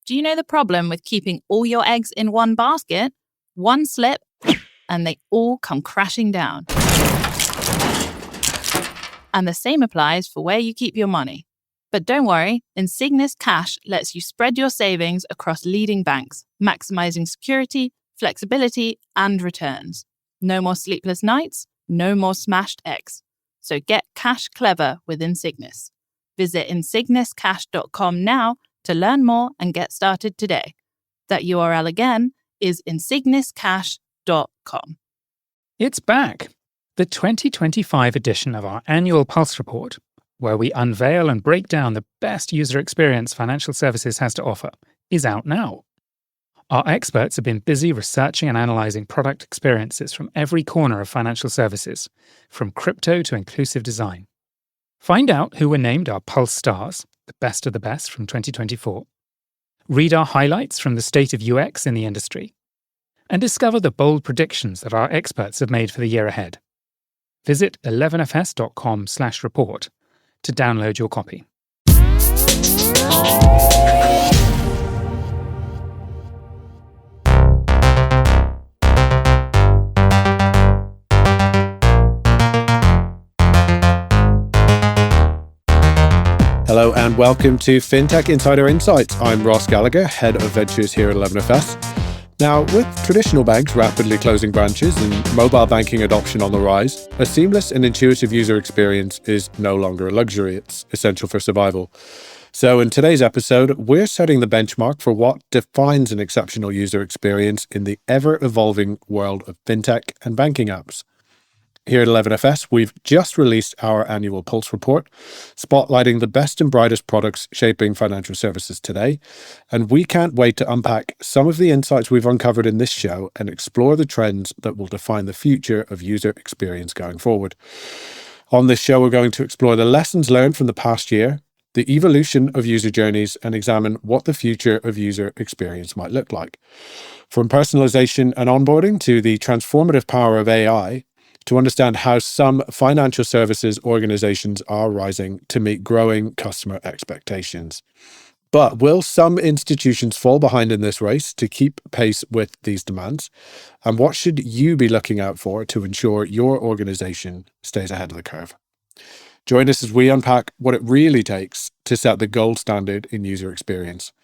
Do you know the problem with keeping all your eggs in one basket? One slip, and they all come crashing down. And the same applies for where you keep your money. But don't worry, Insignis Cash lets you spread your savings across leading banks, maximizing security, flexibility, and returns. No more sleepless nights, no more smashed eggs. So get cash clever with Insignis. Visit insigniscash.com now to learn more and get started today. That URL again is insigniscash.com. It's back. The 2025 edition of our annual Pulse Report, where we unveil and break down the best user experience financial services has to offer, is out now. Our experts have been busy researching and analysing product experiences from every corner of financial services, from crypto to inclusive design. Find out who were named our Pulse Stars, the best of the best from 2024. Read our highlights from the state of UX in the industry. And discover the bold predictions that our experts have made for the year ahead. Visit 11fs.com/report to download your copy. Hello and welcome to Fintech Insider Insights. I'm Ross Gallagher, Head of Ventures here at 11FS. Now, with traditional banks rapidly closing branches and mobile banking adoption on the rise, a seamless and intuitive user experience is no longer a luxury. It's essential for survival. So in today's episode, we're setting the benchmark for what defines an exceptional user experience in the ever-evolving world of fintech and banking apps. Here at 11FS, we've just released our annual Pulse Report, spotlighting the best and brightest products shaping financial services today. And we can't wait to unpack some of the insights we've uncovered in this show and explore the trends that will define the future of user experience going forward. On this show, we're going to explore the lessons learned from the past year, the evolution of user journeys, and examine what the future of user experience might look like. From personalization and onboarding to the transformative power of AI, to understand how some financial services organizations are rising to meet growing customer expectations. But will some institutions fall behind in this race to keep pace with these demands? And what should you be looking out for to ensure your organization stays ahead of the curve? Join us as we unpack what it really takes to set the gold standard in user experience.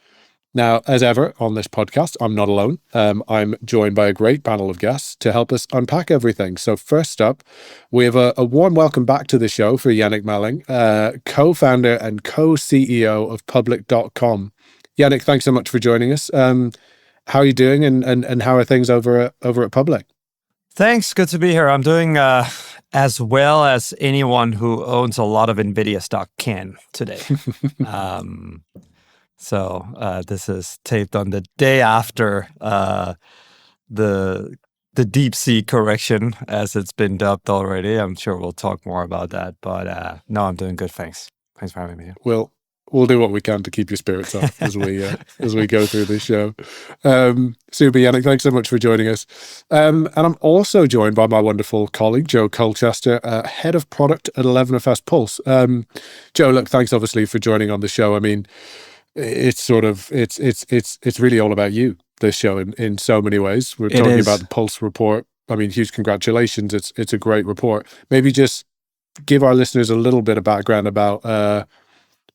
Now, as ever on this podcast, I'm not alone. I'm joined by a great panel of guests to help us unpack everything. So first up, we have a warm welcome back to the show for Jannick Melling, co-founder and co-CEO of Public.com. Jannick, thanks so much for joining us. How are you doing and how are things over at Public? Thanks. Good to be here. I'm doing as well as anyone who owns a lot of NVIDIA stock can today. So this is taped on the day after the deep sea correction, as it's been dubbed already. I'm sure we'll talk more about that. But no, I'm doing good. Thanks. Thanks for having me here. We'll do what we can to keep your spirits up as we go through this show. Super, Jannick, thanks so much for joining us. And I'm also joined by my wonderful colleague, Joe Colchester, Head of Product at 11FS Pulse. Joe, look, thanks obviously for joining on the show. I mean, it's really all about you, this show, in so many ways. We're talking about the Pulse Report. I mean, huge congratulations. It's a great report. Maybe just give our listeners a little bit of background about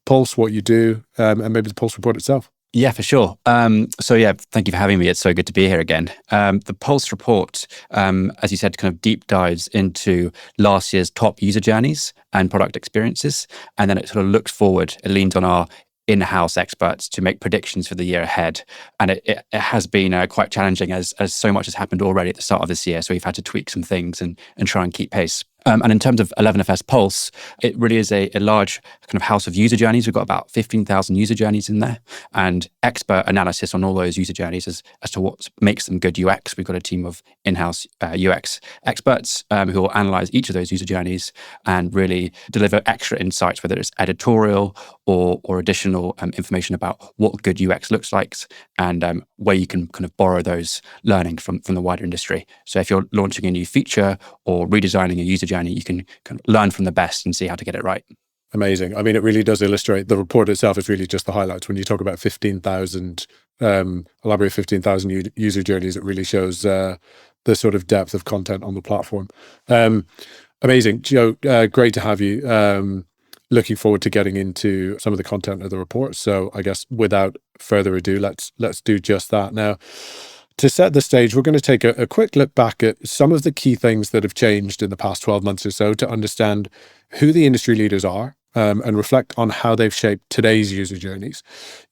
Pulse, what you do, and maybe the Pulse Report itself. Yeah, for sure. Thank you for having me. It's so good to be here again. The Pulse Report, as you said, kind of deep dives into last year's top user journeys and product experiences. And then it sort of looks forward. It leans on our in-house experts to make predictions for the year ahead. And it has been quite challenging as so much has happened already at the start of this year. So we've had to tweak some things and try and keep pace. And in terms of 11FS Pulse, it really is a large kind of house of user journeys. We've got about 15,000 user journeys in there and expert analysis on all those user journeys as to what makes them good UX. We've got a team of in-house UX experts who will analyze each of those user journeys and really deliver extra insights, whether it's editorial or additional information about what good UX looks like and where you can kind of borrow those learning from the wider industry. So if you're launching a new feature or redesigning a user journey, you can kind of learn from the best and see how to get it right. Amazing. I mean, it really does illustrate, the report itself is really just the highlights. When you talk about 15,000, elaborate 15,000 user journeys, it really shows the sort of depth of content on the platform. Amazing. Joe, great to have you. Looking forward to getting into some of the content of the report. So I guess without further ado, let's do just that. Now, to set the stage, we're going to take a quick look back at some of the key things that have changed in the past 12 months or so to understand who the industry leaders are, and reflect on how they've shaped today's user journeys.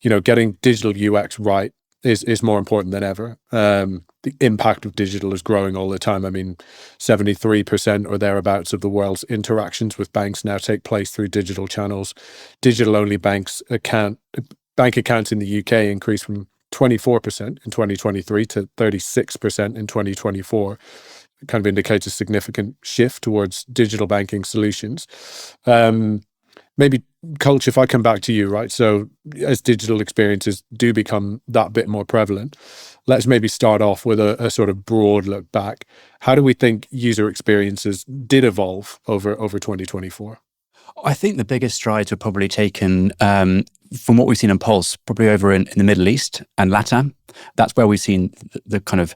Getting digital UX right is more important than ever. The impact of digital is growing all the time. I mean, 73% or thereabouts of the world's interactions with banks now take place through digital channels. Digital-only bank accounts in the UK increased from 24% in 2023 to 36% in 2024. It kind of indicates a significant shift towards digital banking solutions. Maybe, Colch, if I come back to you, right? So as digital experiences do become that bit more prevalent, let's maybe start off with a sort of broad look back. How do we think user experiences did evolve over 2024? I think the biggest strides were probably taken from what we've seen in Pulse, probably over in the Middle East and LATAM. That's where we've seen the kind of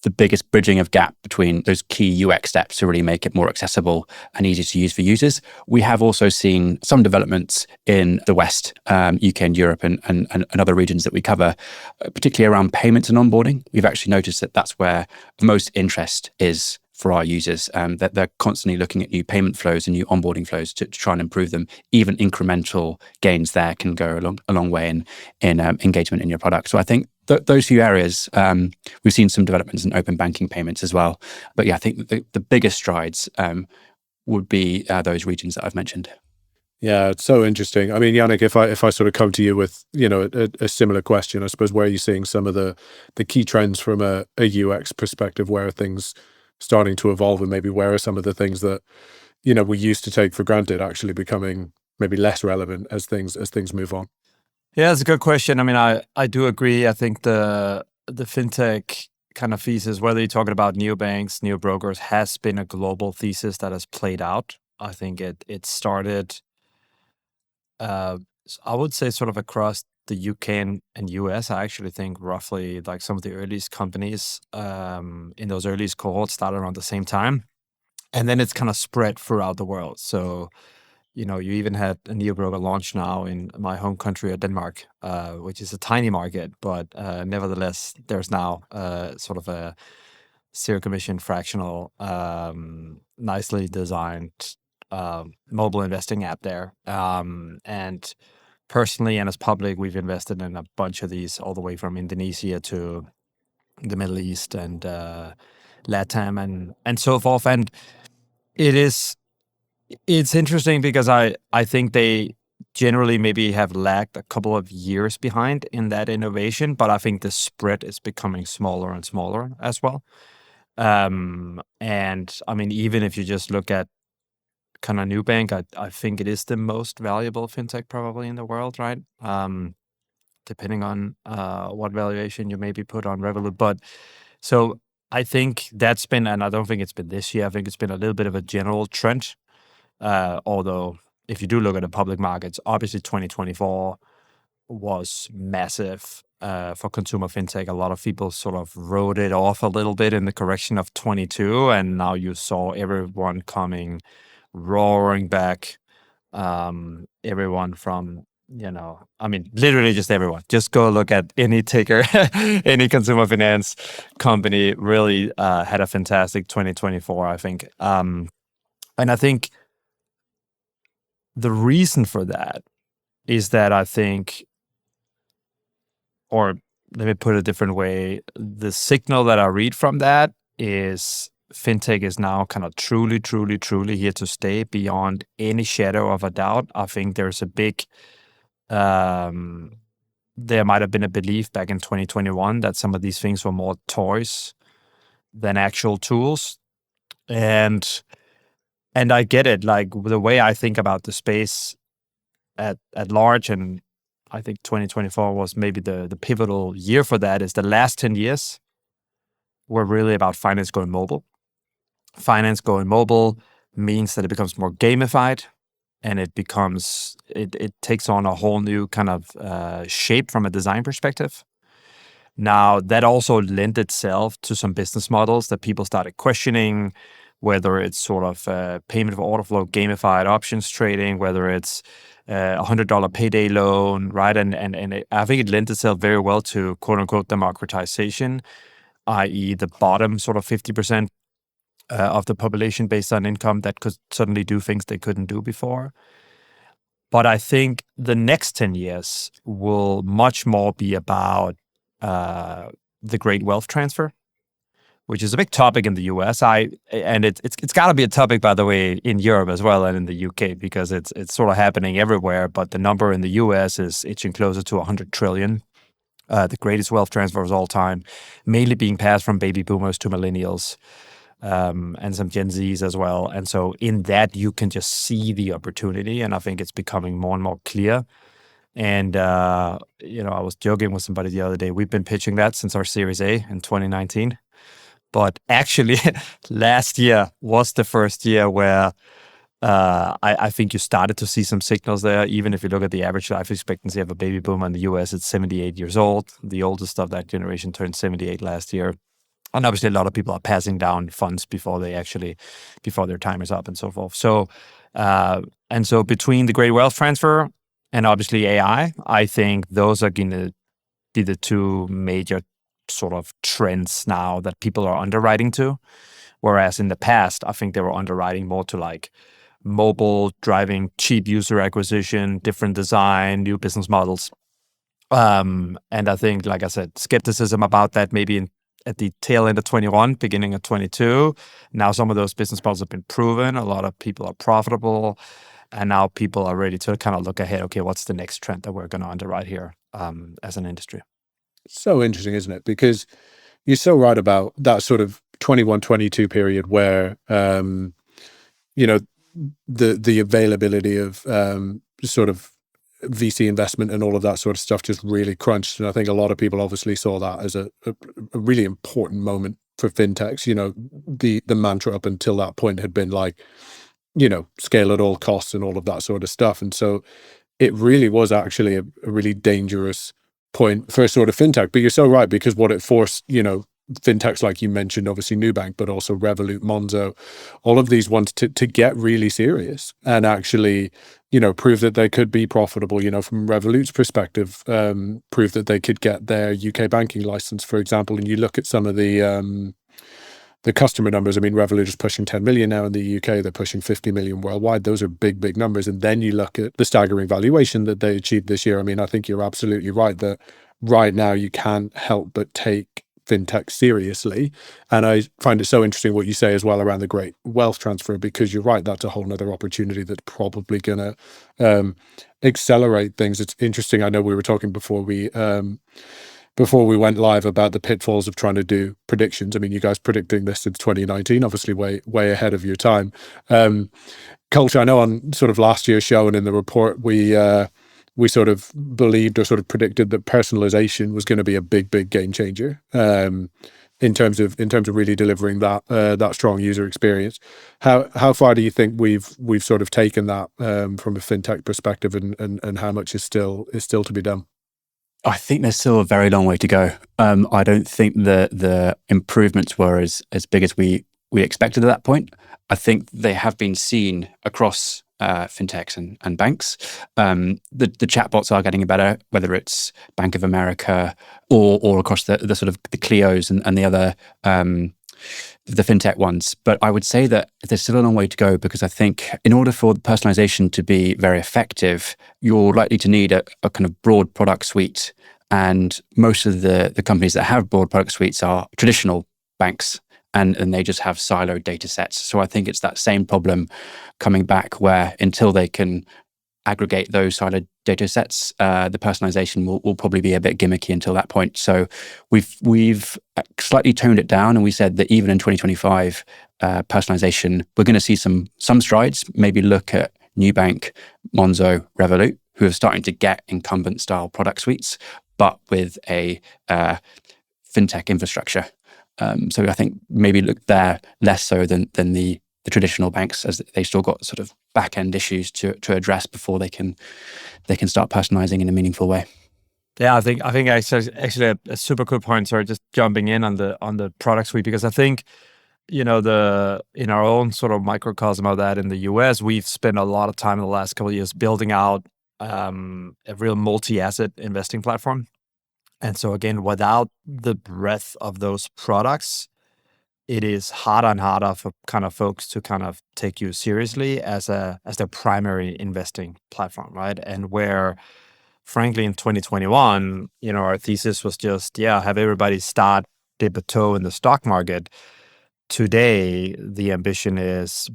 the biggest bridging of gap between those key UX steps to really make it more accessible and easy to use for users. We have also seen some developments in the West, UK and Europe and other regions that we cover, particularly around payments and onboarding. We've actually noticed that that's where the most interest is for our users, that they're constantly looking at new payment flows and new onboarding flows to try and improve them. Even incremental gains there can go a long way in engagement in your product. So I think those few areas, we've seen some developments in open banking payments as well. But yeah, I think the biggest strides would be those regions that I've mentioned. Yeah, it's so interesting. I mean, Jannick, if I sort of come to you with a similar question, I suppose, where are you seeing some of the key trends from a UX perspective? Where are things starting to evolve, and maybe where are some of the things that we used to take for granted actually becoming maybe less relevant as things move on? Yeah, it's a good question. I mean, I do agree. I think the fintech kind of thesis, whether you're talking about new banks, new brokers, has been a global thesis that has played out. I think it started, I would say, sort of across the UK and US. I actually think roughly like some of the earliest companies in those earliest cohorts started around the same time. And then it's kind of spread throughout the world. So, you even had a neo-broker launch now in my home country of Denmark, which is a tiny market, but nevertheless, there's now sort of a zero commission fractional, nicely designed mobile investing app there. And personally and as public, we've invested in a bunch of these all the way from Indonesia to the Middle East and LATAM and so forth. And it's interesting because I think they generally maybe have lagged a couple of years behind in that innovation, but I think the spread is becoming smaller and smaller as well. And I mean, even if you just look at kind of Nubank, I think it is the most valuable fintech probably in the world, right? Depending on what valuation you maybe put on Revolut. But so I think that's been, and I don't think it's been this year, I think it's been a little bit of a general trend. Although if you do look at the public markets, obviously 2024 was massive for consumer fintech. A lot of people sort of wrote it off a little bit in the correction of 22, and now you saw everyone coming roaring back. Everyone from, I mean, literally just everyone. Just go look at any ticker, any consumer finance company really had a fantastic 2024, I think. And I think the reason for that is that I think, or let me put it a different way, the signal that I read from that is fintech is now kind of truly, truly, truly here to stay beyond any shadow of a doubt. I think there's a big, there might have been a belief back in 2021 that some of these things were more toys than actual tools. And I get it, like the way I think about the space at large, and I think 2024 was maybe the pivotal year for that, is the last 10 years were really about finance going mobile. Finance going mobile means that it becomes more gamified. and it takes on a whole new kind of shape from a design perspective. Now, that also lent itself to some business models that people started questioning, whether it's sort of payment for order flow, gamified options trading, whether it's a $100 payday loan, right? And I think it lent itself very well to quote unquote democratization, i.e. the bottom sort of 50% of the population based on income that could suddenly do things they couldn't do before. But I think the next 10 years will much more be about the great wealth transfer, which is a big topic in the US. And it's got to be a topic, by the way, in Europe as well and in the UK, because it's sort of happening everywhere. But the number in the US is itching closer to 100 trillion. The greatest wealth transfer of all time, mainly being passed from baby boomers to millennials. And some Gen Zs as well. And so in that, you can just see the opportunity. And I think it's becoming more and more clear. And, I was joking with somebody the other day. We've been pitching that since our Series A in 2019. But actually, last year was the first year where I think you started to see some signals there. Even if you look at the average life expectancy of a baby boomer in the US, it's 78 years old. The oldest of that generation turned 78 last year. And obviously, a lot of people are passing down funds before their time is up and so forth. So, so between the great wealth transfer and obviously AI, I think those are going to be the two major sort of trends now that people are underwriting to. Whereas in the past, I think they were underwriting more to like mobile, driving cheap user acquisition, different design, new business models. And I think, like I said, skepticism about that maybe at the tail end of 21, beginning of 22. Now some of those business models have been proven. A lot of people are profitable. And now people are ready to kind of look ahead. Okay, what's the next trend that we're going to underwrite here as an industry? So interesting, isn't it? Because you're so right about that sort of 21, 22 period where, the availability of sort of VC investment and all of that sort of stuff just really crunched. And I think a lot of people obviously saw that as a really important moment for fintechs. The mantra up until that point had been like, scale at all costs and all of that sort of stuff. And so it really was actually a really dangerous point for a sort of fintech. But you're so right, because what it forced, fintechs like you mentioned, obviously Nubank, but also Revolut, Monzo, all of these ones to get really serious and actually, prove that they could be profitable, from Revolut's perspective, prove that they could get their UK banking license, for example. And you look at some of the customer numbers. I mean, Revolut is pushing 10 million now in the UK. They're pushing 50 million worldwide. Those are big, big numbers. And then you look at the staggering valuation that they achieved this year. I mean, I think you're absolutely right that right now you can't help but take fintech seriously. And I find it so interesting what you say as well around the great wealth transfer, because you're right, that's a whole nother opportunity that's probably going to accelerate things. It's interesting. I know we were talking before we went live about the pitfalls of trying to do predictions. I mean, you guys predicting this since 2019, obviously way ahead of your time. Culture, I know on sort of last year's show and in the report, we sort of believed or sort of predicted that personalization was going to be a big game changer in terms of really delivering that strong user experience. How far do you think we've sort of taken that from a fintech perspective, and how much is still to be done? I think there's still a very long way to go. I don't think the improvements were as big as we expected at that point. I think they have been seen across fintechs and banks. The chatbots are getting better, whether it's Bank of America or across the sort of the Clios and the other the fintech ones. But I would say that there's still a long way to go, because I think in order for personalization to be very effective, you're likely to need a kind of broad product suite. And most of the companies that have broad product suites are traditional banks, and they just have siloed data sets. So I think it's that same problem coming back, where until they can aggregate those siloed data sets, the personalization will probably be a bit gimmicky until that point. So we've slightly toned it down, and we said that even in 2025, personalization, we're going to see some strides. Maybe look at Nubank, Monzo, Revolut, who are starting to get incumbent style product suites, but with a fintech infrastructure. So I think maybe look there less so than the traditional banks, as they still got sort of back end issues to address before they can start personalizing in a meaningful way. Yeah, I think actually a super good point. Sorry, just jumping in on the product suite, because I think, in our own sort of microcosm of that in the US, we've spent a lot of time in the last couple of years building out a real multi-asset investing platform. And so again, without the breadth of those products, it is harder and harder for kind of folks to kind of take you seriously as their primary investing platform, right? And where, frankly, in 2021, our thesis was just, have everybody start dip a toe in the stock market. Today, the ambition is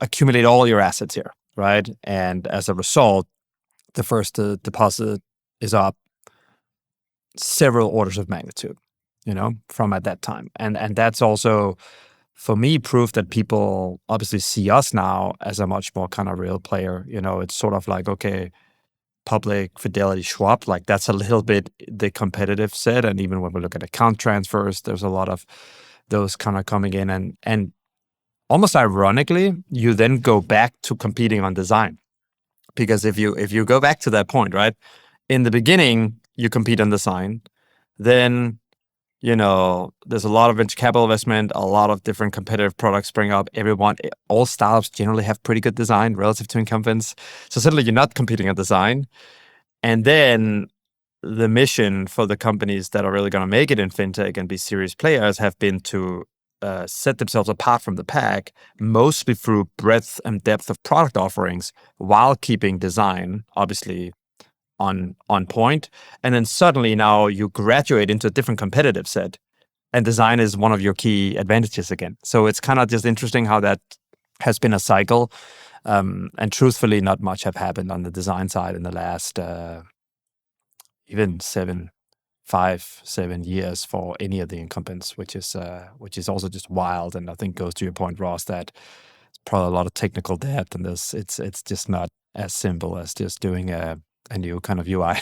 accumulate all your assets here, right? And as a result, the first deposit is up several orders of magnitude, from at that time. And that's also, for me, proof that people obviously see us now as a much more kind of real player. It's sort of like, okay, Public, Fidelity, Schwab, like that's a little bit the competitive set. And even when we look at account transfers, there's a lot of those kind of coming in. And almost ironically, you then go back to competing on design. Because if you go back to that point, right? In the beginning, you compete on design. Then, there's a lot of venture capital investment, a lot of different competitive products spring up. All startups generally have pretty good design relative to incumbents. So suddenly you're not competing on design. And then the mission for the companies that are really going to make it in fintech and be serious players have been to set themselves apart from the pack, mostly through breadth and depth of product offerings, while keeping design, obviously, on point. And then suddenly now you graduate into a different competitive set, and design is one of your key advantages again. So it's kind of just interesting how that has been a cycle. And truthfully, not much have happened on the design side in the last even 7 years for any of the incumbents, which is also just wild. And I think goes to your point, Ross, that it's probably a lot of technical debt, and it's just not as simple as just doing a new kind of UI.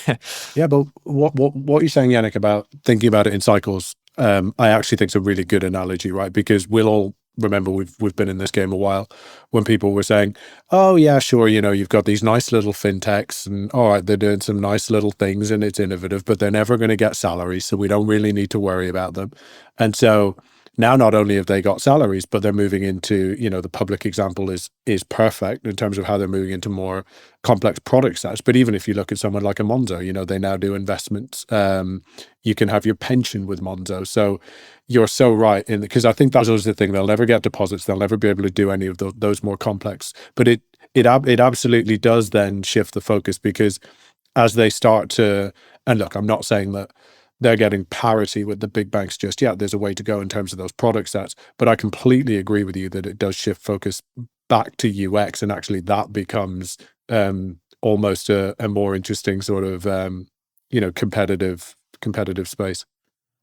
Yeah, but what you're saying, Jannick, about thinking about it in cycles, I actually think it's a really good analogy, right? Because we'll all remember we've been in this game a while when people were saying, oh yeah, sure, you've got these nice little fintechs and all right, they're doing some nice little things and it's innovative, but they're never going to get salaries, so we don't really need to worry about them. And so now not only have they got salaries, but they're moving into, the public example is perfect in terms of how they're moving into more complex product sets. But even if you look at someone like a Monzo, they now do investments. You can have your pension with Monzo. So you're so right, because I think that's always the thing. They'll never get deposits. They'll never be able to do any of those more complex. But it absolutely does then shift the focus, because as they start to, and look, I'm not saying that they're getting parity with the big banks just yet. There's a way to go in terms of those product sets. But I completely agree with you that it does shift focus back to UX, and actually that becomes almost a more interesting sort of competitive space.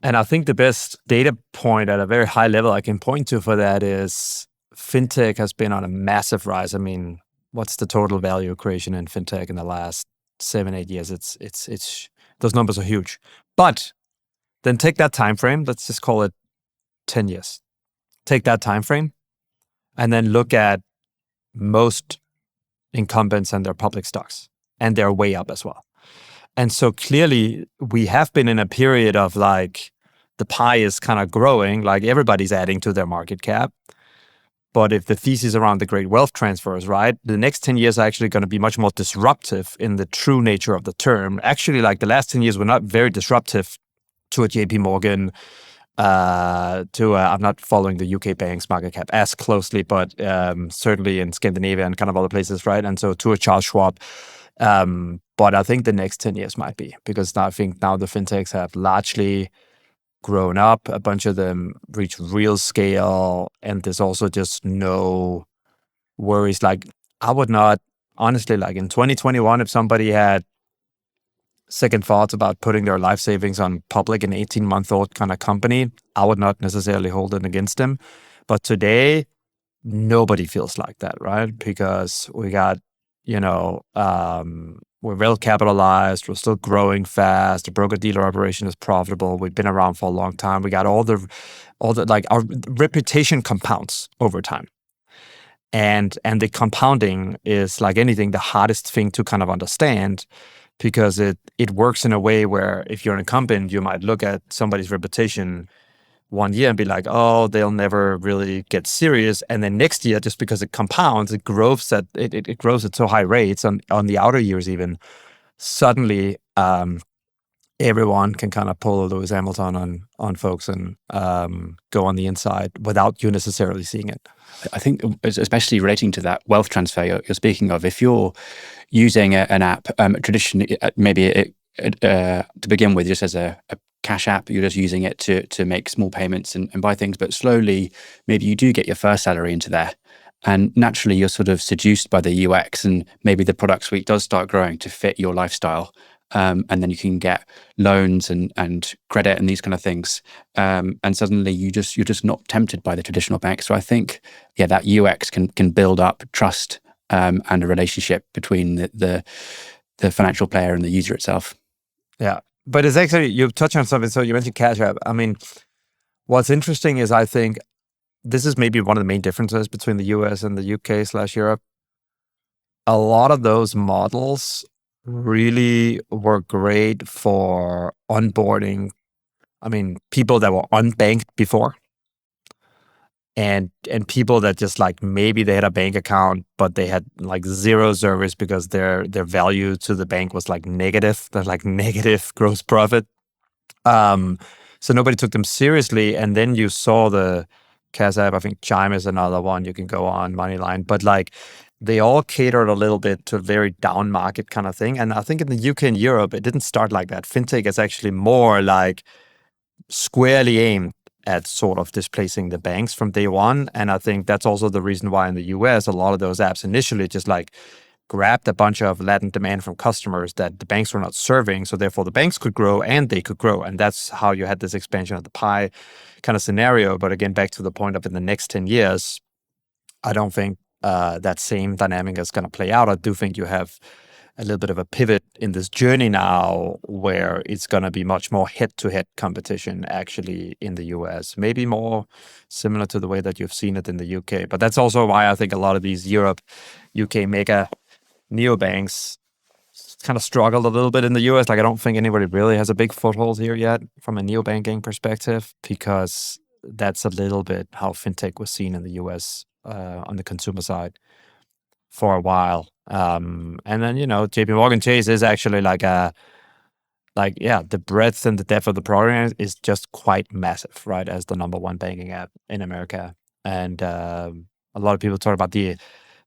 And I think the best data point at a very high level I can point to for that is fintech has been on a massive rise. I mean, what's the total value creation in fintech in the last 7-8 years? It's those numbers are huge. But then take that time frame, let's just call it 10 years. Take that time frame and then look at most incumbents and their public stocks, and they're way up as well. And so clearly we have been in a period of like the pie is kind of growing, like everybody's adding to their market cap. But if the thesis around the great wealth transfer is right, the next 10 years are actually going to be much more disruptive in the true nature of the term. Actually, like the last 10 years were not very disruptive to a JP Morgan, I'm not following the UK banks market cap as closely, but certainly in Scandinavia and kind of other places, right? And so to a Charles Schwab. But I think the next 10 years might be, because I think now the fintechs have largely grown up. A bunch of them reach real scale, and there's also just no worries. Like I would not, honestly, like in 2021, if somebody had second thoughts about putting their life savings on public, an 18-month-old kind of company, I would not necessarily hold it against them. But today, nobody feels like that, right? Because we got, we're well capitalized. We're still growing fast. The broker dealer operation is profitable. We've been around for a long time. We got all the like our reputation compounds over time. And the compounding is like anything, the hardest thing to kind of understand, because it works in a way where if you're an incumbent, you might look at somebody's reputation one year and be like, oh, they'll never really get serious. And then next year, just because it compounds, it grows at it grows at so high rates on the outer years even. Suddenly, everyone can kind of pull a Lewis Hamilton on folks and go on the inside without you necessarily seeing it. I think, especially relating to that wealth transfer you're speaking of, if you're using an app, traditionally, maybe to begin with, just as a cash app, you're just using it to make small payments and buy things, but slowly, maybe you do get your first salary into there. And naturally, you're sort of seduced by the UX, and maybe the product suite does start growing to fit your lifestyle. And then you can get loans and credit and these kind of things. And suddenly you're just not tempted by the traditional bank. So I think, that UX can build up trust and a relationship between the financial player and the user itself. Yeah. But it's actually, you touched on something. So you mentioned Cash App. I mean, what's interesting is I think this is maybe one of the main differences between the US and the UK/Europe. A lot of those models really were great for onboarding, people that were unbanked before. And people that just like maybe they had a bank account, but they had like zero service because their value to the bank was like negative. That's like negative gross profit. So nobody took them seriously. And then you saw the Cash App. I think Chime is another one you can go on, Moneyline. But like they all catered a little bit to a very down market kind of thing. And I think in the UK and Europe, it didn't start like that. Fintech is actually more like squarely aimed at sort of displacing the banks from day one. And I think that's also the reason why in the US, a lot of those apps initially just like grabbed a bunch of latent demand from customers that the banks were not serving. So therefore the banks could grow and they could grow. And that's how you had this expansion of the pie kind of scenario. But again, back to the point of in the next 10 years, I don't think that same dynamic is going to play out. I do think you have a little bit of a pivot in this journey now where it's going to be much more head-to-head competition actually in the US, maybe more similar to the way that you've seen it in the UK. But that's also why I think a lot of these Europe, UK mega neobanks kind of struggled a little bit in the US. Like I don't think anybody really has a big foothold here yet from a neobanking perspective, because that's a little bit how fintech was seen in the US on the consumer side for a while. And then, JP Morgan Chase is actually the breadth and the depth of the program is just quite massive, right? As the number one banking app in America. And a lot of people talk about the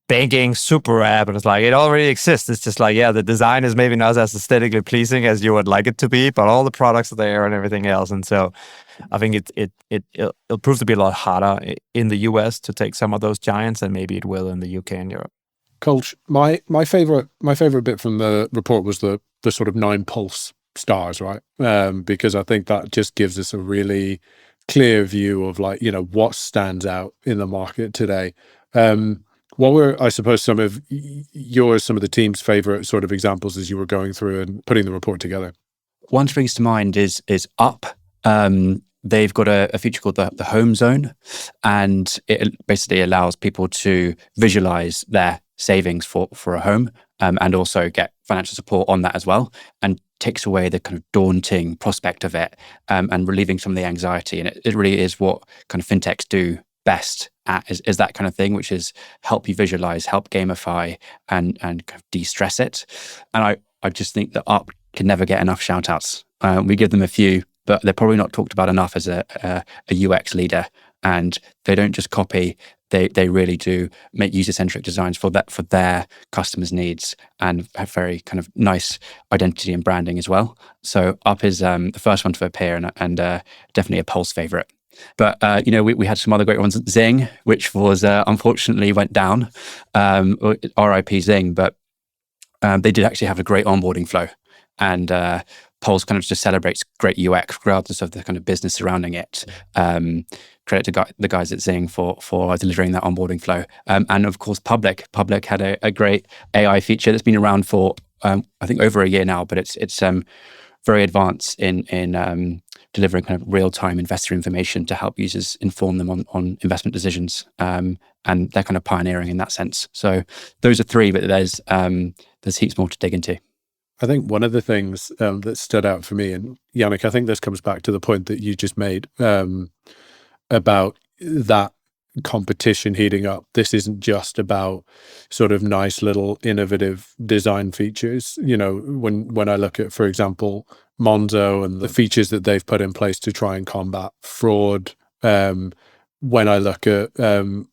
banking super app, and it's like, it already exists. It's just like, the design is maybe not as aesthetically pleasing as you would like it to be, but all the products are there and everything else. And so I think it'll prove to be a lot harder in the US to take some of those giants, and maybe it will in the UK and Europe. Colch, my favorite bit from the report was the sort of 9 pulse stars, right? Because I think that just gives us a really clear view of what stands out in the market today. What were, I suppose, some of the team's favorite sort of examples as you were going through and putting the report together? One springs to mind is Up. They've got a feature called the Home Zone, and it basically allows people to visualize their savings for a home, and also get financial support on that as well, and takes away the kind of daunting prospect of it, and relieving some of the anxiety. And it really is what kind of fintechs do best at, is that kind of thing, which is help you visualize, help gamify, and kind of de-stress it. And I just think that Up can never get enough shout outs. We give them a few, but they're probably not talked about enough as a UX leader. And they don't just copy, they really do make user-centric designs for their customers' needs, and have very kind of nice identity and branding as well. So Up is the first one to appear, and definitely a Pulse favorite. But we had some other great ones. Zing, which was unfortunately went down, RIP Zing, but they did actually have a great onboarding flow, and Pulse kind of just celebrates great UX regardless of the kind of business surrounding it. Credit to the guys at Zing for delivering that onboarding flow. And of course, Public had a great AI feature that's been around for I think over a year now, but it's very advanced in delivering kind of real-time investor information to help users inform them on investment decisions. And they're kind of pioneering in that sense. So those are three, but there's heaps more to dig into. I think one of the things that stood out for me, and Jannick, I think this comes back to the point that you just made about that competition heating up. This isn't just about sort of nice little innovative design features. You know, when I look at, for example, Monzo and the features that they've put in place to try and combat fraud, when I look at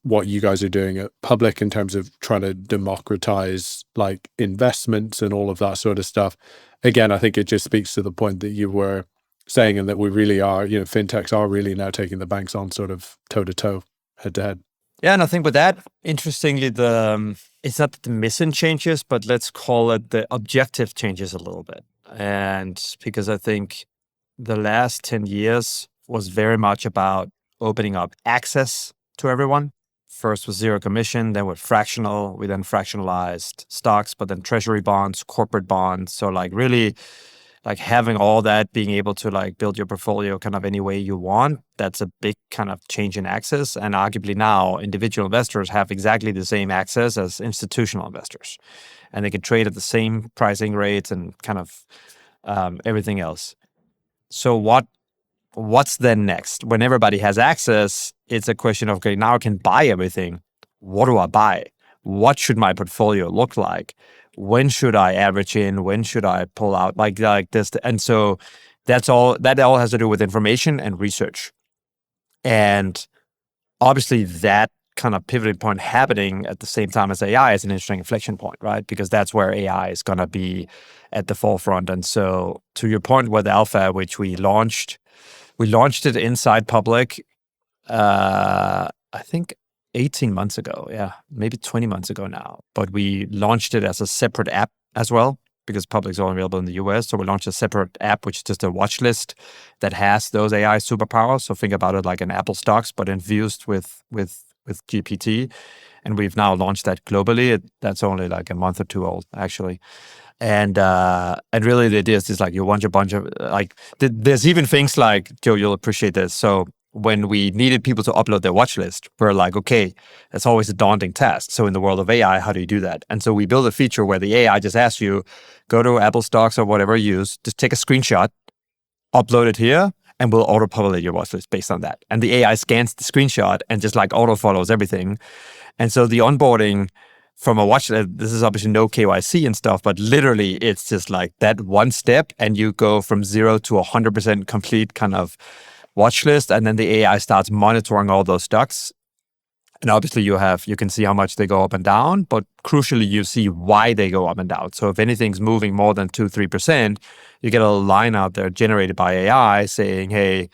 what you guys are doing at Public in terms of trying to democratize like investments and all of that sort of stuff, again, I think it just speaks to the point that you were saying, and that we really are, you know, fintechs are really now taking the banks on sort of toe to toe, head to head. Yeah, and I think with that, interestingly, it's not that the mission changes, but let's call it the objective changes a little bit. And because I think the last 10 years was very much about opening up access to everyone. First with zero commission, then with fractional. We then fractionalized stocks, but then treasury bonds, corporate bonds. So like really like having all that, being able to like build your portfolio kind of any way you want, that's a big kind of change in access. And arguably now individual investors have exactly the same access as institutional investors. And they can trade at the same pricing rates and kind of everything else. So what's then next? When everybody has access, it's a question of, okay, now I can buy everything. What do I buy? What should my portfolio look like? When should I average in? When should I pull out? Like this. And so that all has to do with information and research. And obviously that kind of pivoting point happening at the same time as AI is an interesting inflection point, right? Because that's where AI is going to be at the forefront. And so to your point with Alpha, which we launched it inside Public, I think 18 months ago. Yeah, maybe 20 months ago now. But we launched it as a separate app as well, because Public is only available in the US. So we launched a separate app, which is just a watch list that has those AI superpowers. So think about it like an Apple stocks, but infused with GPT. And we've now launched that globally. That's only like a month or two old, actually. And really the idea is like you want a bunch of like, there's even things like, Joe, you'll appreciate this. So when we needed people to upload their watch list, we're like, okay, that's always a daunting task. So in the world of AI, how do you do that? And so we build a feature where the AI just asks you, go to Apple stocks or whatever you use, just take a screenshot, upload it here, and we'll auto-populate your watch list based on that. And the AI scans the screenshot and just like auto-follows everything. And so the onboarding from a watch list, this is obviously no KYC and stuff, but literally it's just like that one step and you go from 0 to 100% complete kind of watch list, and then the AI starts monitoring all those stocks. And obviously you can see how much they go up and down, but crucially you see why they go up and down. So if anything's moving more than 2-3%, you get a line out there generated by AI saying, hey,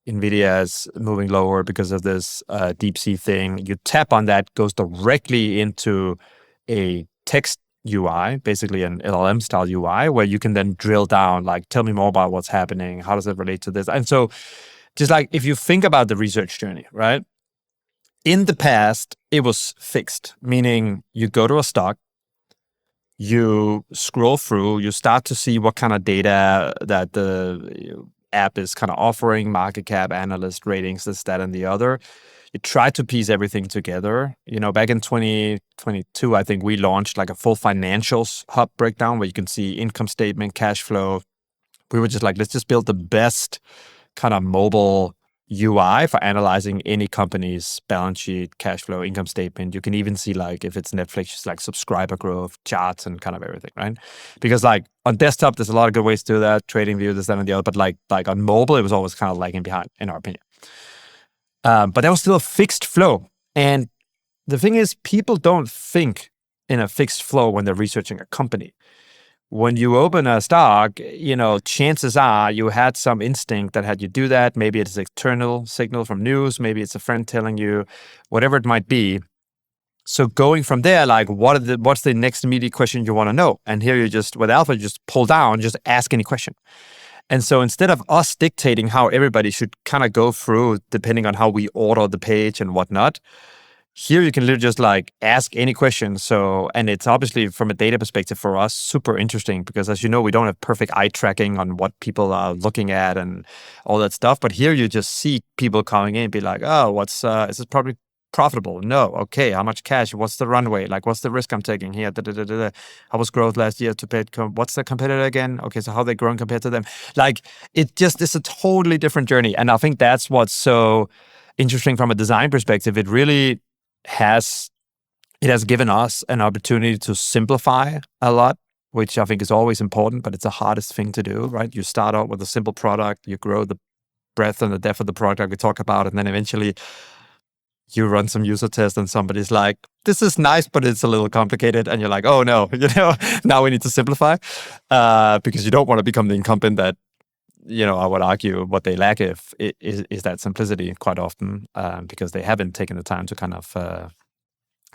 NVIDIA is moving lower because of this deep sea thing. You tap on that, goes directly into a text UI, basically an LLM style UI, where you can then drill down, like, tell me more about what's happening. How does it relate to this? And so just like if you think about the research journey, right? In the past, it was fixed, meaning you go to a stock, you scroll through, you start to see what kind of data that the app is kind of offering, market cap, analyst ratings, this, that, and the other. You try to piece everything together. You know, back in 2022, I think we launched like a full financials hub breakdown where you can see income statement, cash flow. We were just like, let's just build the best kind of mobile UI for analyzing any company's balance sheet, cash flow, income statement. You can even see like if it's Netflix, just like subscriber growth, charts, and kind of everything, right? Because like on desktop, there's a lot of good ways to do that, trading view, this, that, and the other. But like on mobile, it was always kind of lagging behind, in our opinion. But that was still a fixed flow. And the thing is, people don't think in a fixed flow when they're researching a company. When you open a stock, you know, chances are you had some instinct that had you do that. Maybe it's an external signal from news. Maybe it's a friend telling you, whatever it might be. So going from there, like, what's the next immediate question you want to know? And here you just, with Alpha, you just pull down, just ask any question. And so instead of us dictating how everybody should kind of go through, depending on how we order the page and whatnot, Here you can literally just like ask any question. So, and it's obviously from a data perspective for us super interesting because, as you know, we don't have perfect eye tracking on what people are looking at and all that stuff. But here you just see people coming in and be like, oh, is this probably profitable? No. Okay. How much cash? What's the runway? Like, what's the risk I'm taking here? How was growth last year to pay? What's the competitor again? Okay. So how they growing compared to them? Like, it's a totally different journey. And I think that's what's so interesting from a design perspective. It has given us an opportunity to simplify a lot, which I think is always important, but it's the hardest thing to do, right? You start out with a simple product, you grow the breadth and the depth of the product we talk about, and then eventually you run some user tests and somebody's like, this is nice, but it's a little complicated. And you're like, oh no, now we need to simplify because you don't want to become the incumbent that, I would argue what they lack is that simplicity quite often because they haven't taken the time to kind of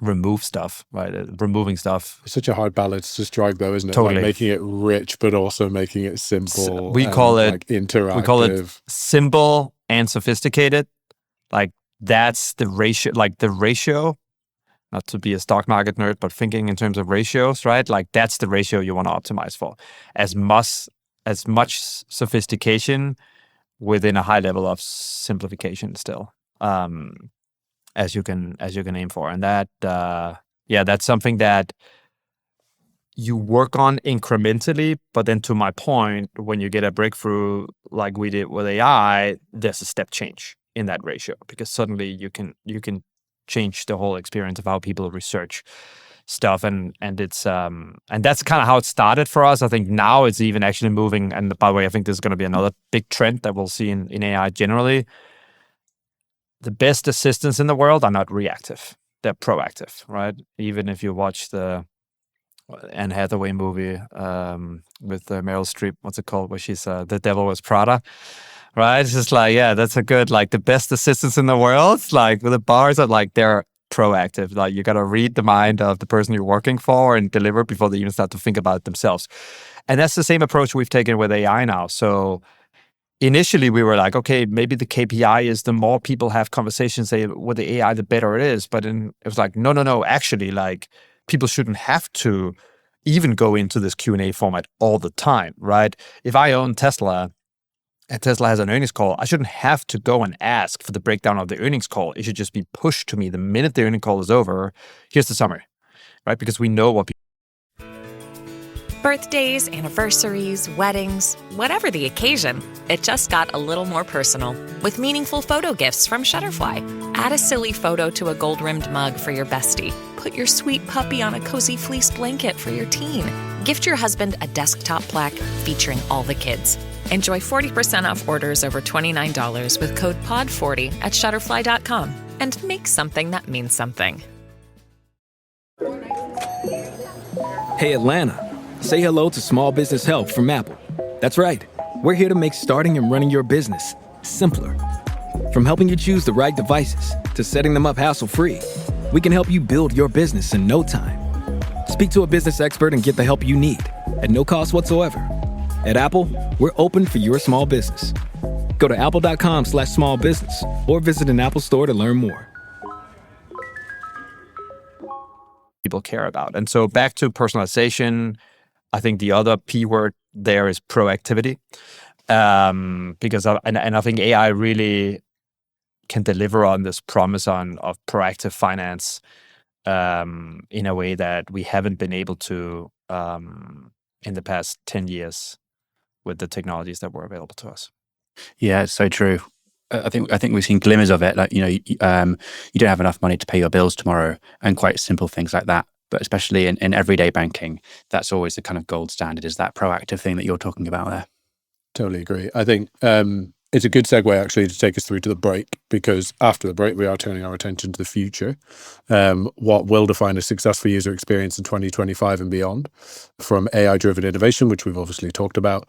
remove stuff, right? Removing stuff. It's such a hard balance to strike, though, isn't it? Totally. Like making it rich, but also making it simple. We call it like interactive. We call it simple and sophisticated. Like that's the ratio. Like the ratio. Not to be a stock market nerd, but thinking in terms of ratios, right? Like that's the ratio you want to optimize for. As much sophistication within a high level of simplification still, as you can aim for. And that, that's something that you work on incrementally. But then to my point, when you get a breakthrough like we did with AI, there's a step change in that ratio because suddenly you can change the whole experience of how people research stuff, and it's and that's kind of how it started for us. I think now it's even actually moving. And by the way, I think this is going to be another big trend that we'll see in AI generally. The best assistants in the world are not reactive; they're proactive, right? Even if you watch the Anne Hathaway movie with Meryl Streep, what's it called? Where she's The Devil Wears Prada. Right? It's just like, yeah, that's a good, like the best assistants in the world, like with the bars are like, they're proactive. Like you got to read the mind of the person you're working for and deliver before they even start to think about it themselves. And that's the same approach we've taken with AI now. So initially we were like, okay, maybe the KPI is the more people have conversations with the AI, the better it is. But then it was like, no, actually like people shouldn't have to even go into this Q&A format all the time, right? If I own Tesla, and Tesla has an earnings call, I shouldn't have to go and ask for the breakdown of the earnings call. It should just be pushed to me the minute the earnings call is over. Here's the summary, right? Because we know what people... Birthdays, anniversaries, weddings, whatever the occasion, it just got a little more personal with meaningful photo gifts from Shutterfly. Add a silly photo to a gold-rimmed mug for your bestie. Put your sweet puppy on a cozy fleece blanket for your teen. Gift your husband a desktop plaque featuring all the kids. Enjoy 40% off orders over $29 with code POD40 at Shutterfly.com and make something that means something. Hey, Atlanta. Say hello to Small Business Help from Apple. That's right. We're here to make starting and running your business simpler. From helping you choose the right devices to setting them up hassle-free, we can help you build your business in no time. Speak to a business expert and get the help you need at no cost whatsoever. At Apple, we're open for your small business. Go to apple.com/smallbusiness or visit an Apple store to learn more. People care about. And so back to personalization, I think the other P word there is proactivity. Because I think AI really can deliver on this promise of proactive finance in a way that we haven't been able to in the past 10 years with the technologies that were available to us. Yeah, it's so true. I think we've seen glimmers of it. Like, you don't have enough money to pay your bills tomorrow, and quite simple things like that. But especially in everyday banking, that's always the kind of gold standard, is that proactive thing that you're talking about there. Totally agree. I think it's a good segue actually to take us through to the break, because after the break we are turning our attention to the future, what will define a successful user experience in 2025 and beyond, from AI-driven innovation, which we've obviously talked about,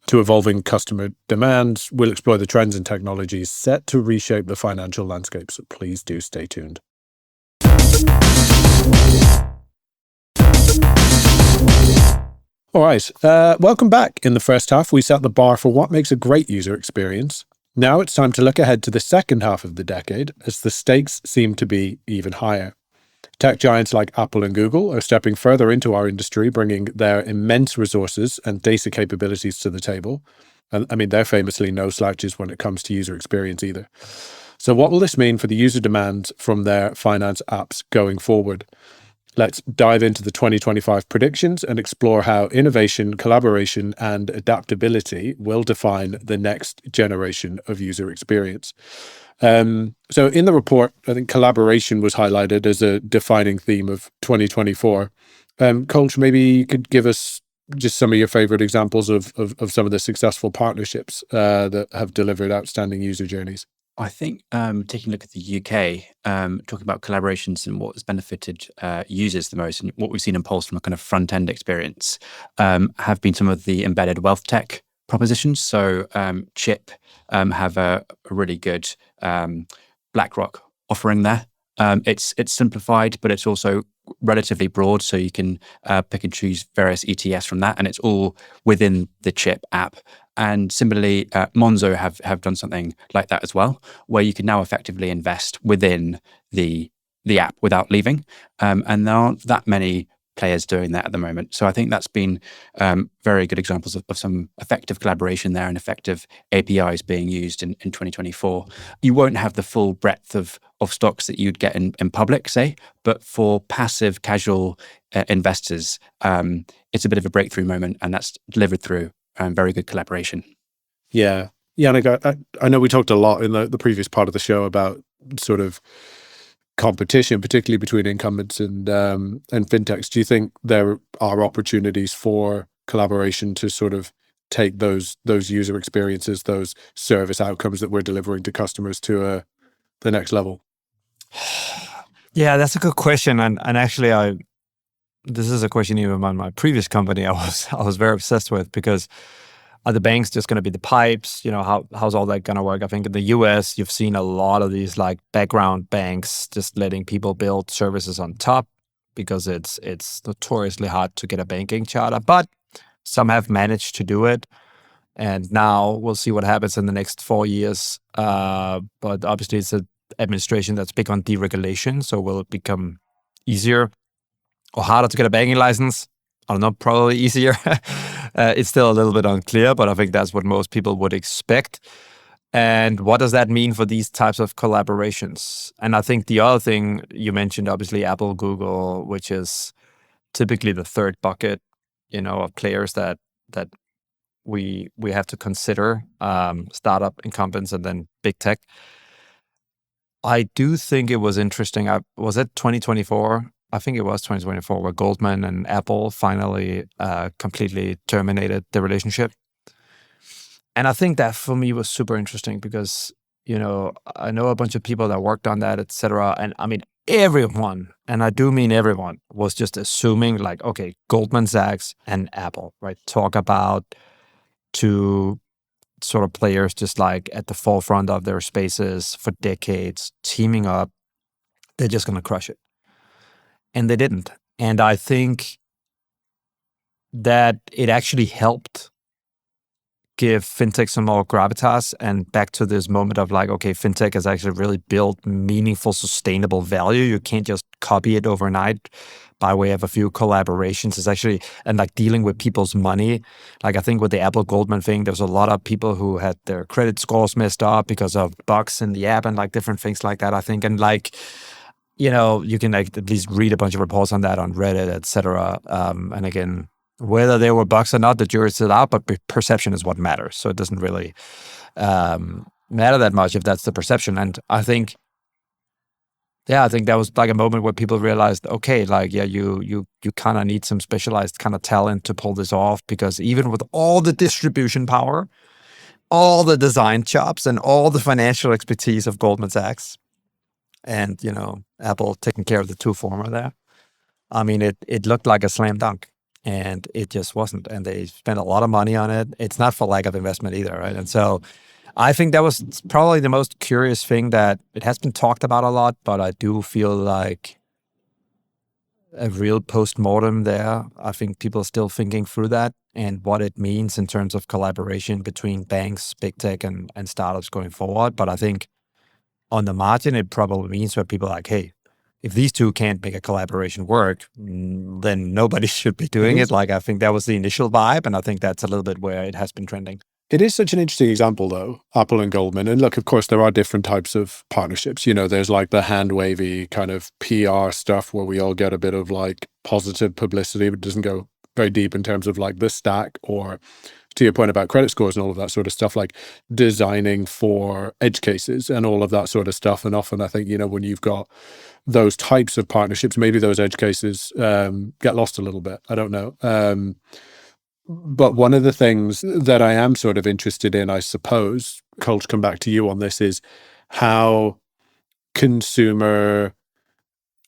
to evolving customer demands. We'll explore the trends and technologies set to reshape the financial landscape, so please do stay tuned. All right, welcome back. In the first half, we set the bar for what makes a great user experience. Now it's time to look ahead to the second half of the decade, as the stakes seem to be even higher. Tech giants like Apple and Google are stepping further into our industry, bringing their immense resources and data capabilities to the table. And I mean, they're famously no slouches when it comes to user experience either. So what will this mean for the user demands from their finance apps going forward? Let's dive into the 2025 predictions and explore how innovation, collaboration, and adaptability will define the next generation of user experience. So in the report, I think collaboration was highlighted as a defining theme of 2024. Colch, maybe you could give us just some of your favorite examples of some of the successful partnerships that have delivered outstanding user journeys. I think taking a look at the UK, talking about collaborations and what has benefited users the most, and what we've seen in Pulse from a kind of front-end experience, have been some of the embedded wealth tech propositions. So Chip have a really good BlackRock offering there. It's simplified, but it's also relatively broad, so you can pick and choose various ETFs from that, and it's all within the Chip app. And similarly, Monzo have done something like that as well, where you can now effectively invest within the app without leaving. And there aren't that many players doing that at the moment. So I think that's been very good examples of some effective collaboration there and effective APIs being used in 2024. You won't have the full breadth of stocks that you'd get in public, say, but for passive, casual investors, it's a bit of a breakthrough moment, and that's delivered through very good collaboration. Yeah. Jannick, I know we talked a lot in the previous part of the show about sort of competition, particularly between incumbents and fintechs. Do you think there are opportunities for collaboration to sort of take those user experiences, those service outcomes that we're delivering to customers to the next level? Yeah, that's a good question. And actually, this is a question even on my previous company I was very obsessed with, because are the banks just going to be the pipes? You know, how's all that going to work? I think in the US, you've seen a lot of these like background banks just letting people build services on top, because it's notoriously hard to get a banking charter. But some have managed to do it. And now we'll see what happens in the next 4 years. But obviously, it's an administration that's big on deregulation. So will it become easier or harder to get a banking license? I don't know, probably easier. It's still a little bit unclear, but I think that's what most people would expect. And what does that mean for these types of collaborations? And I think the other thing you mentioned, obviously, Apple, Google, which is typically the third bucket, of players that we have to consider, startup incumbents and then big tech. I do think it was interesting. Was it 2024? I think it was 2024 where Goldman and Apple finally completely terminated the relationship. And I think that for me was super interesting because, I know a bunch of people that worked on that, et cetera. And I mean, everyone, and I do mean everyone, was just assuming like, okay, Goldman Sachs and Apple, right? Talk about two sort of players just like at the forefront of their spaces for decades, teaming up. They're just going to crush it. And they didn't. And I think that it actually helped give fintech some more gravitas and back to this moment of like, okay, fintech has actually really built meaningful, sustainable value. You can't just copy it overnight by way of a few collaborations. It's actually, and like dealing with people's money. Like I think with the Apple Goldman thing, there's a lot of people who had their credit scores messed up because of bugs in the app and like different things like that, I think. And like, you can like at least read a bunch of reports on that on Reddit, et cetera. And again, whether there were bugs or not, the jury's still out, but perception is what matters. So it doesn't really matter that much if that's the perception. And I think that was like a moment where people realized, okay, like, yeah, you kind of need some specialized kind of talent to pull this off, because even with all the distribution power, all the design chops, and all the financial expertise of Goldman Sachs, and, Apple taking care of the two former there, I mean, it looked like a slam dunk. And it just wasn't. And they spent a lot of money on it. It's not for lack of investment either, right? And so I think that was probably the most curious thing, that it has been talked about a lot, but I do feel like a real post-mortem there. I think people are still thinking through that and what it means in terms of collaboration between banks, big tech, and startups going forward. But I think on the margin, it probably means that people are like, hey, if these two can't make a collaboration work, then nobody should be doing it. Like, I think that was the initial vibe, and I think that's a little bit where it has been trending. It is such an interesting example, though, Apple and Goldman. And look, of course, there are different types of partnerships. You know, there's like the hand-wavy kind of PR stuff where we all get a bit of like positive publicity, but it doesn't go very deep in terms of like the stack, or to your point about credit scores and all of that sort of stuff, like designing for edge cases and all of that sort of stuff. And often I think, you know, when you've got those types of partnerships, maybe those edge cases get lost a little bit. I don't know. But one of the things that I am sort of interested in, I suppose, Cole, to come back to you on this, is how consumer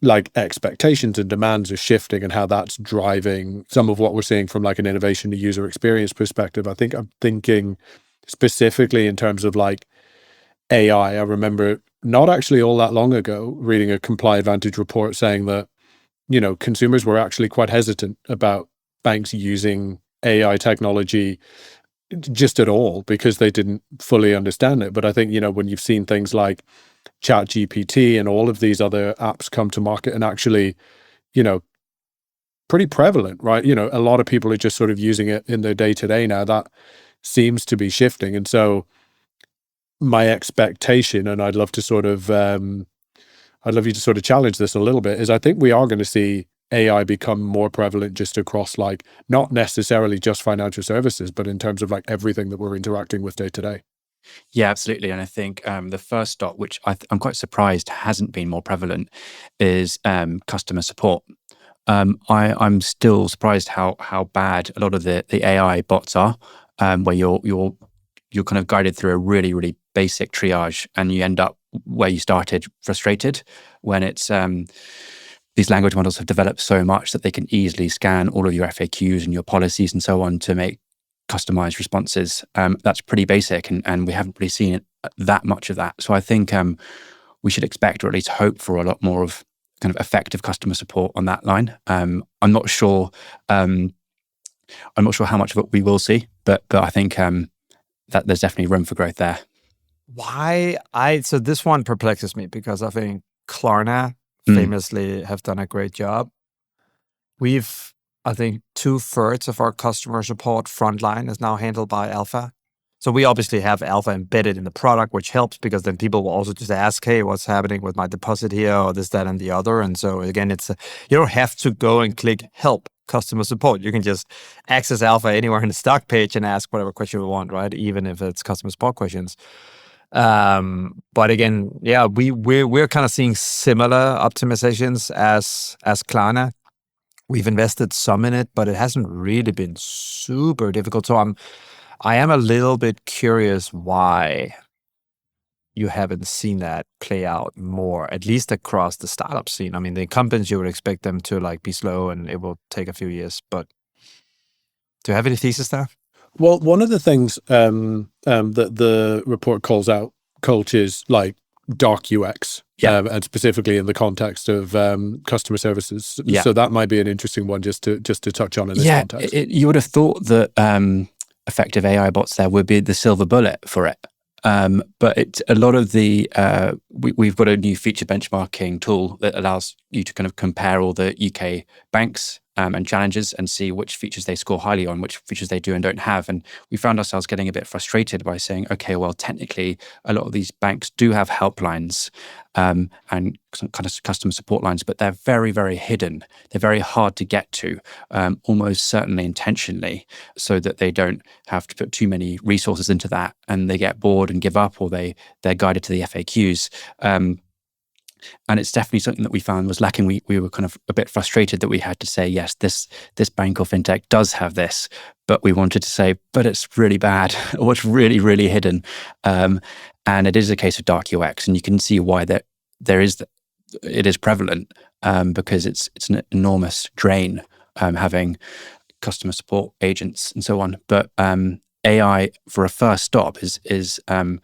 like expectations and demands are shifting and how that's driving some of what we're seeing from like an innovation to user experience perspective. I think I'm thinking specifically in terms of like AI. I remember not actually all that long ago reading a Comply Advantage report saying that, you know, consumers were actually quite hesitant about banks using AI technology just at all because they didn't fully understand it. But I think, you know, when you've seen things like ChatGPT and all of these other apps come to market and actually, you know, pretty prevalent, right? You know, a lot of people are just sort of using it in their day-to-day now. That seems to be shifting. And so my expectation, and I'd love you to sort of challenge this a little bit, is I think we are going to see AI become more prevalent just across like not necessarily just financial services, but in terms of like everything that we're interacting with day to day. Yeah, absolutely. And I think the first stop, which I'm quite surprised hasn't been more prevalent, is customer support. I'm still surprised how bad a lot of the AI bots are, where you're kind of guided through a really, really basic triage, and you end up where you started, frustrated, when it's these language models have developed so much that they can easily scan all of your FAQs and your policies and so on to make customized responses. That's pretty basic, and we haven't really seen that much of that. So I think we should expect, or at least hope for, a lot more of kind of effective customer support on that line. I'm not sure how much of it we will see, but I think that there's definitely room for growth there. So this one perplexes me because I think Klarna famously have done a great job. I think 2/3 of our customer support frontline is now handled by Alpha. So we obviously have Alpha embedded in the product, which helps because then people will also just ask, hey, what's happening with my deposit here, or this, that, and the other. And so again, you don't have to go and click help customer support. You can just access Alpha anywhere in the stock page and ask whatever question you want, right? Even if it's customer support questions. But again, yeah, we're kind of seeing similar optimizations as Klarna. We've invested some in it, but it hasn't really been super difficult. So I am a little bit curious why you haven't seen that play out more, at least across the startup scene. I mean, the incumbents, you would expect them to like be slow and it will take a few years. But do you have any thesis there? Well, one of the things that the report calls out, Colch, is like dark UX, and specifically in the context of customer services. Yeah. So that might be an interesting one just to touch on in this context. You would have thought that effective AI bots there would be the silver bullet for it. But a lot of the we've got a new feature benchmarking tool that allows you to kind of compare all the UK banks and challenges and see which features they score highly on, which features they do and don't have. And we found ourselves getting a bit frustrated by saying, okay, well, technically, a lot of these banks do have helplines and some kind of customer support lines, but they're very, very hidden. They're very hard to get to, almost certainly intentionally, so that they don't have to put too many resources into that and they get bored and give up, or they're guided to the FAQs. And it's definitely something that we found was lacking. We were kind of a bit frustrated that we had to say, yes, this bank or fintech does have this, but we wanted to say, but it's really bad, or it's really, really hidden. And it is a case of dark UX, and you can see why it is prevalent, because it's an enormous drain having customer support agents and so on. But AI for a first stop is a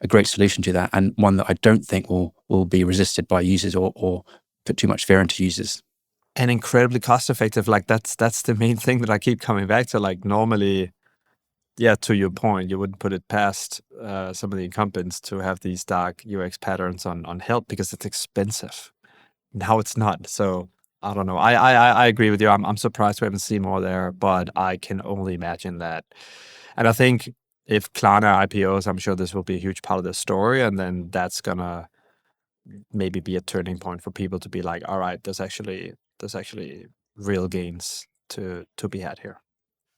great solution to that, and one that I don't think will be resisted by users or put too much fear into users. and incredibly cost effective. Like that's the main thing that I keep coming back to. Like normally, yeah, to your point, you wouldn't put it past some of the incumbents to have these dark UX patterns on help because it's expensive. Now it's not. So I don't know. I agree with you. I'm surprised we haven't seen more there, but I can only imagine that. And I think if Klarna IPOs, I'm sure this will be a huge part of the story, and then that's gonna maybe be a turning point for people to be like, all right, there's actually real gains to be had here.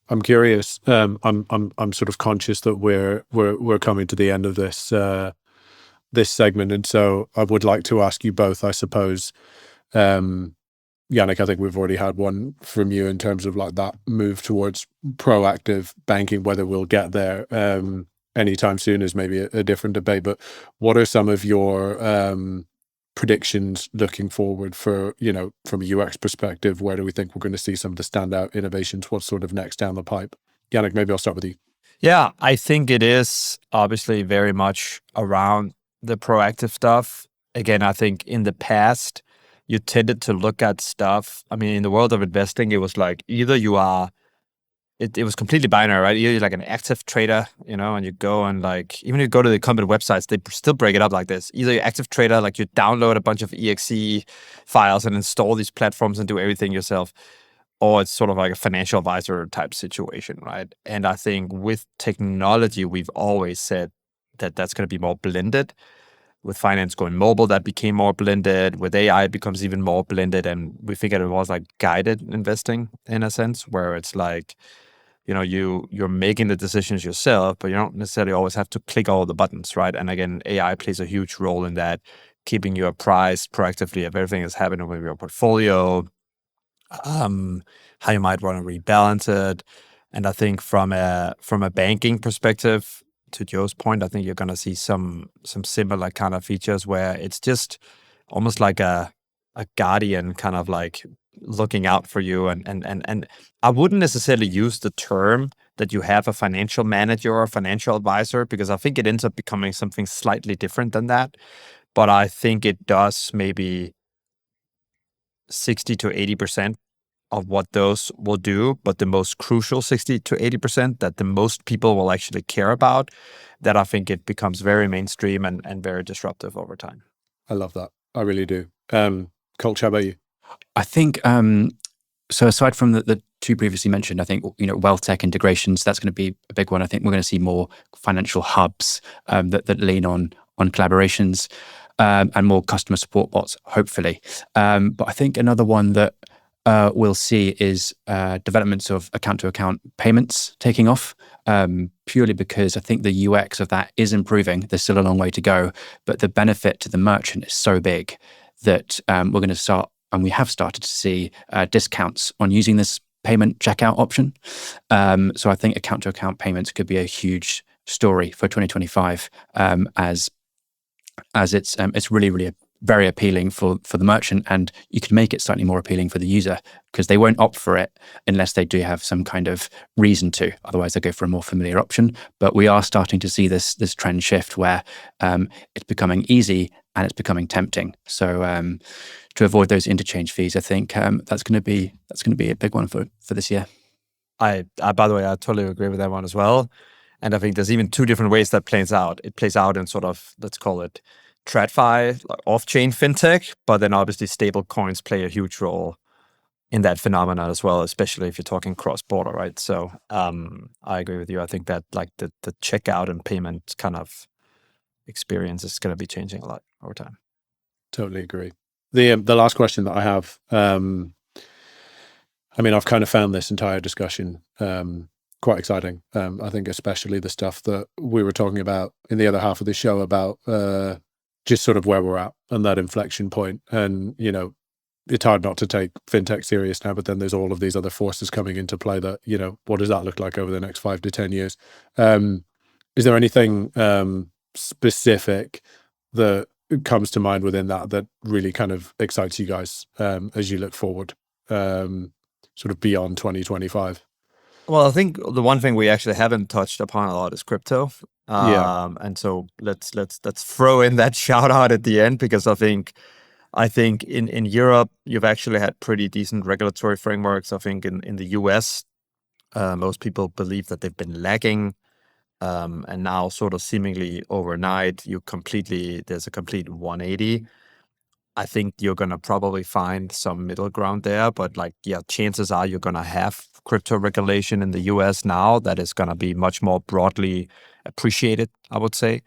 I'm curious. I'm sort of conscious that we're coming to the end of this this segment, and so I would like to ask you both, I suppose. Jannick, I think we've already had one from you in terms of like that move towards proactive banking. Whether we'll get there anytime soon is maybe a different debate. But what are some of your predictions looking forward for, from a UX perspective? Where do we think we're going to see some of the standout innovations? What's sort of next down the pipe? Jannick, maybe I'll start with you. Yeah, I think it is obviously very much around the proactive stuff. Again, I think in the past, you tended to look at stuff. I mean, in the world of investing, it was like either you are, it was completely binary, right? Either you're like an active trader, and you go and like, even if you go to the company websites, they still break it up like this. Either you're active trader, like you download a bunch of exe files and install these platforms and do everything yourself, or it's sort of like a financial advisor type situation, right? And I think with technology, we've always said that that's going to be more blended. With finance going mobile, that became more blended. With AI, it becomes even more blended. And we figured it was like guided investing in a sense, where it's like, you're making the decisions yourself, but you don't necessarily always have to click all the buttons, right? And again, AI plays a huge role in that, keeping you apprised proactively of everything that's happening with your portfolio, how you might want to rebalance it. And I think from a banking perspective, to Joe's point, I think you're going to see some similar kind of features where it's just almost like a guardian kind of like looking out for you. And I wouldn't necessarily use the term that you have a financial manager or a financial advisor, because I think it ends up becoming something slightly different than that. But I think it does maybe 60 to 80% of what those will do, but the most crucial 60 to 80% that the most people will actually care about, that I think it becomes very mainstream and very disruptive over time. I love that. I really do. Colch, how about you? I think, so aside from the two previously mentioned, I think, wealth tech integrations, that's going to be a big one. I think we're going to see more financial hubs that lean on collaborations and more customer support bots, hopefully. But I think another one that we'll see is developments of account-to-account payments taking off, purely because I think the UX of that is improving. There's still a long way to go, but the benefit to the merchant is so big that we're going to start, and we have started to see discounts on using this payment checkout option. So I think account-to-account payments could be a huge story for 2025, as it's really, really very appealing for the merchant, and you can make it slightly more appealing for the user because they won't opt for it unless they do have some kind of reason to. Otherwise, they go for a more familiar option. But we are starting to see this trend shift where it's becoming easy and it's becoming tempting. So to avoid those interchange fees, I think that's going to be a big one for this year. I by the way, I totally agree with that one as well. And I think there's even two different ways that plays out. It plays out in sort of, let's call it TradFi, like off-chain fintech, but then obviously stable coins play a huge role in that phenomenon as well, especially if you're talking cross-border, right? So I agree with you. I think that like the checkout and payment kind of experience is going to be changing a lot over time. Totally agree. The last question that I have, I mean, I've kind of found this entire discussion quite exciting. I think especially the stuff that we were talking about in the other half of the show about just sort of where we're at and that inflection point. And, it's hard not to take fintech serious now, but then there's all of these other forces coming into play that, what does that look like over the next 5 to 10 years? Is there anything specific that comes to mind within that really kind of excites you guys as you look forward, sort of beyond 2025? Well, I think the one thing we actually haven't touched upon a lot is crypto. And so let's throw in that shout out at the end, because I think I think in Europe, you've actually had pretty decent regulatory frameworks. I think in the US, most people believe that they've been lagging. And now sort of seemingly overnight, there's a complete 180. I think you're going to probably find some middle ground there, but chances are you're going to have crypto regulation in the US now that is going to be much more broadly appreciated, I would say.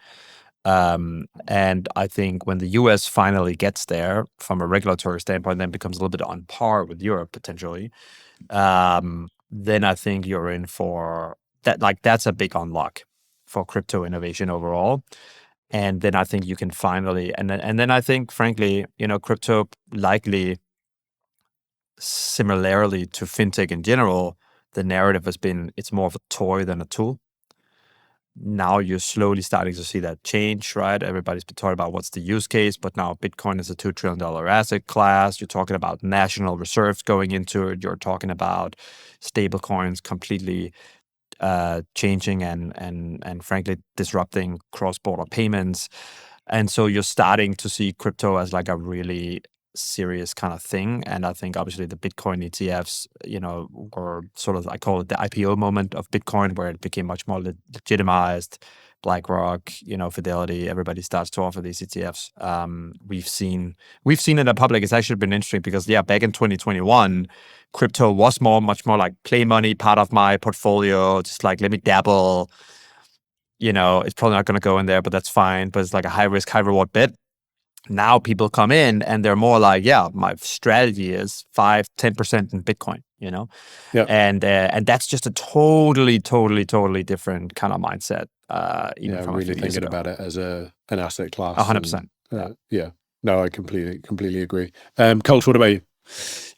And I think when the US finally gets there from a regulatory standpoint, then becomes a little bit on par with Europe potentially, then I think you're in for that. That's a big unlock for crypto innovation overall. And then I think you can finally, and then I think, frankly, crypto likely, similarly to fintech in general, the narrative has been it's more of a toy than a tool. Now you're slowly starting to see that change, right? Everybody's been talking about what's the use case, but now Bitcoin is a $2 trillion asset class. You're talking about national reserves going into it. You're talking about stable coins completely changing and frankly disrupting cross-border payments. And so you're starting to see crypto as a really serious kind of thing. And I think obviously the Bitcoin ETFs, were sort of, I call it the IPO moment of Bitcoin, where it became much more legitimized. BlackRock, Fidelity, everybody starts to offer these ETFs. We've seen it in the public. It's actually been interesting because back in 2021, crypto was much more like play money, part of my portfolio, just let me dabble. It's probably not going to go in there, but that's fine. But it's like a high risk, high reward bet. Now people come in and they're more like, my strategy is 5-10% in Bitcoin, Yeah. And that's just a totally different kind of mindset. Even from really thinking about it as an asset class. 100%. Yeah. No, I completely agree. Colch, what about you?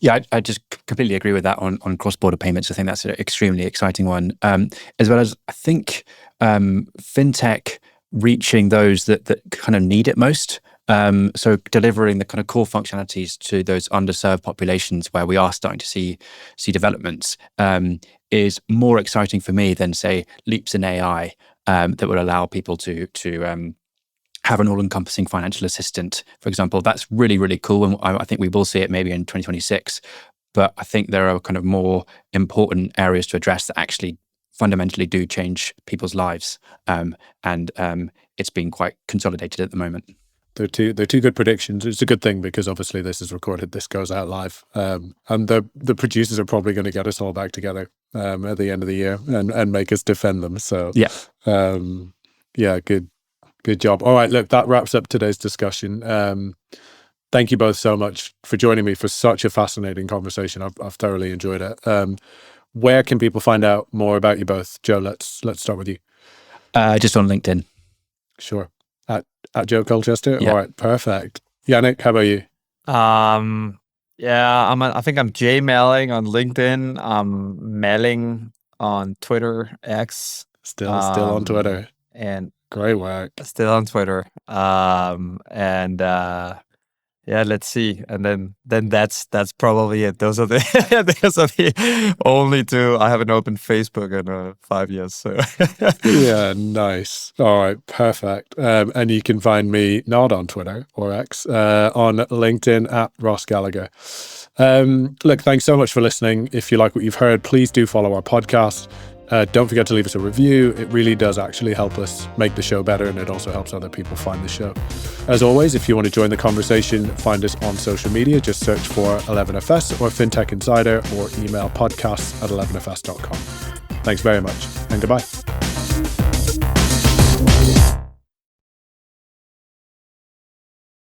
Yeah, I just completely agree with that on cross-border payments. I think that's an extremely exciting one, as well as I think fintech reaching those that kind of need it most. So delivering the kind of core functionalities to those underserved populations where we are starting to see developments is more exciting for me than, say, leaps in AI that would allow people to have an all-encompassing financial assistant, for example. That's really, really cool. And I think we will see it maybe in 2026. But I think there are kind of more important areas to address that actually fundamentally do change people's lives. And it's been quite consolidated at the moment. They're two good predictions. It's a good thing because obviously this is recorded, this goes out live, and the producers are probably going to get us all back together at the end of the year and make us defend them. So good job. All right, look, that wraps up today's discussion. Thank you both so much for joining me for such a fascinating conversation. I've thoroughly enjoyed it. Where can people find out more about you both? Joe, let's start with you. Just on LinkedIn. Sure. At Joe Colchester? Yeah. All right, perfect. Jannick, how about you? I think I'm J-mailing on LinkedIn. I'm mailing on Twitter, X. Still on Twitter. And great work. Still on Twitter. Let's see. And then that's probably it. Those are the only two. I haven't opened Facebook in 5 years. So yeah, nice. All right, perfect. And you can find me not on Twitter or X, on LinkedIn at Ross Gallagher. Look, thanks so much for listening. If you like what you've heard, please do follow our podcast. Don't forget to leave us a review. It really does actually help us make the show better, and it also helps other people find the show. As always, if you want to join the conversation, find us on social media. Just search for 11FS or Fintech Insider, or email podcasts@11fs.com. Thanks very much, and goodbye.